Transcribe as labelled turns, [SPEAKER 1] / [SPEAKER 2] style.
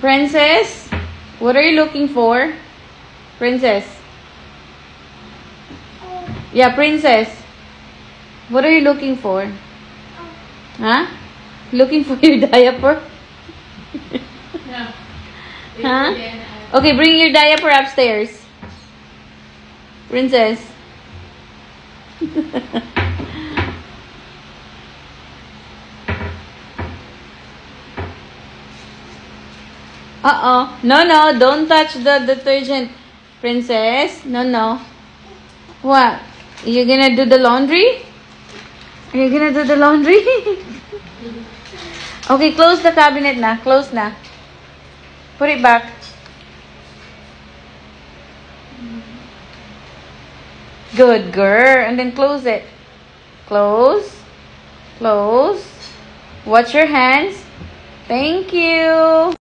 [SPEAKER 1] Princess, what are you looking for? Princess. Yeah, princess. What are you looking for? Huh? Looking for your diaper?
[SPEAKER 2] No.
[SPEAKER 1] Huh? Okay, bring your diaper upstairs. Princess. Uh-oh. No, don't touch the detergent. Princess. No. What? You gonna do the laundry? Are you gonna do the laundry? Okay, close the cabinet na. Close na. Put it back. Good girl. And then close it. Close. Close. Watch your hands. Thank you.